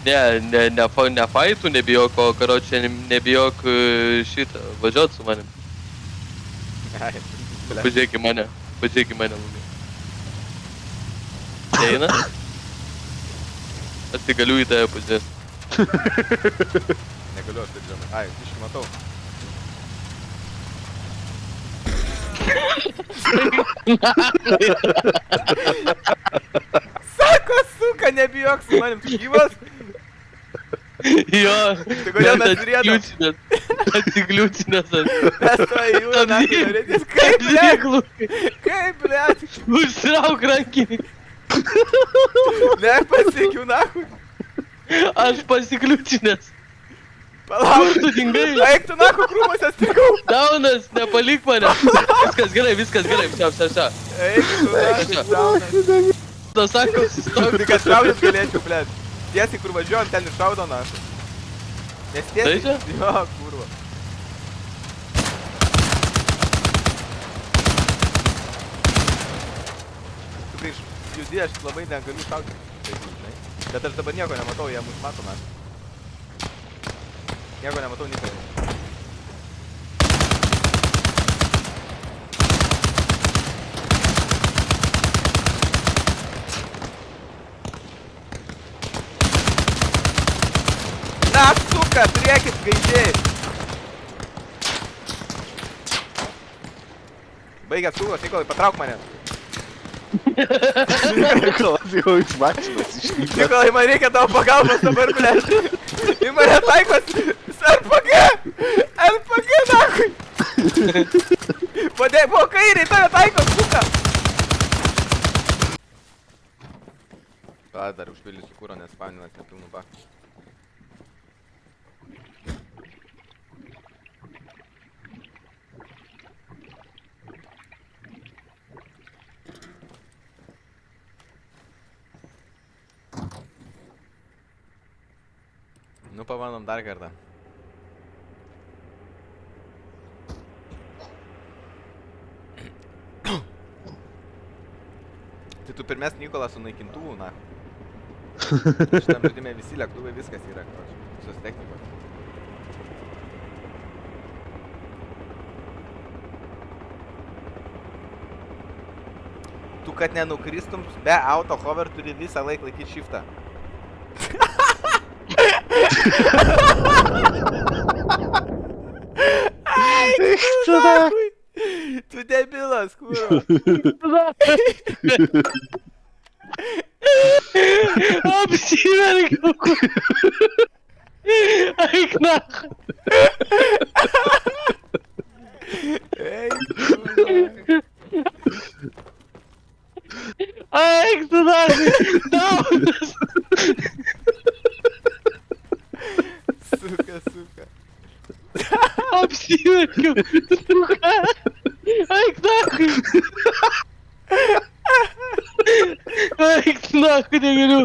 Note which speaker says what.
Speaker 1: Ne faitų nebijok, o karočią nebijok šitą, važiuot su manim.
Speaker 2: Ai, blet.
Speaker 1: Pažiūrėk į mane, Lūnai. Eina? Aš tik galiu į tave pažiūrėti.
Speaker 2: Negaliu aš taip žemai. Ai, biškį matau. Sako, suka, nebijok su manim, tu gyvas?
Speaker 1: Jo,
Speaker 2: Tai kodėl mes riedam?
Speaker 1: Atsikliūcinęs aš.
Speaker 2: Mes to jūrą naktį norėtis. Kaip, blet? Kaip, blet?
Speaker 1: Užsirauk rankinį.
Speaker 2: Ne, pasiekiu, nahui.
Speaker 1: Aš pasikliūcinęs.
Speaker 2: Palauk.
Speaker 1: Kur tu dingai?
Speaker 2: Eik tu, nahui, krūmose strigau.
Speaker 1: Daunas, nepalik mane. Viskas gerai, Šiau.
Speaker 2: Eik tu, nahui, daunas.
Speaker 1: Tas sako, sustok.
Speaker 2: Tai kad šaudyt galėčiau, blet. Tiesiai, kur važiuojam, ten ir šaudo, nahui. Nes tiesiai?
Speaker 1: Tai čia?
Speaker 2: Jo, kurva. Tu kai judi, aš labai negaliu šaudyti. Taip, žinai. Bet aš dabar nieko nematau, jie mus mato, mes. Nieko nematau, nikai. Na, suka, priekit, gaidžiai. Baigęs kūros, Nikolai, patrauk mane.
Speaker 3: Nikolas jau iš mašinos išvyko.
Speaker 2: Nikolai, man reikia tavo pagalbos dabar, blėt. Į mane taikos RPG! RPG, nahui! Padėk, buvo kairiai, tave taikos, suka! Dar užpildysiu kūro, nes spauninat nepilnų bakų. Nu, pabandom dar kartą. Tai tu pirmes Nikolą su naikintuvų, na. Šitam žaidime visi lėktuvai, viskas yra, karoči. Visos technikos. Tu, kad nenukristum, be auto hover turi visą laiką laikyti shiftą. Ai, tu nahui! Tu debilas, kurva!
Speaker 1: Apsiverkiau. Eik nahui.
Speaker 2: Eik tu nahui!
Speaker 1: Eik tu nahui. Daunas.
Speaker 2: Suka, suka.
Speaker 1: Apsiverkiau. Eik nahui. Eik nahui, negaliu.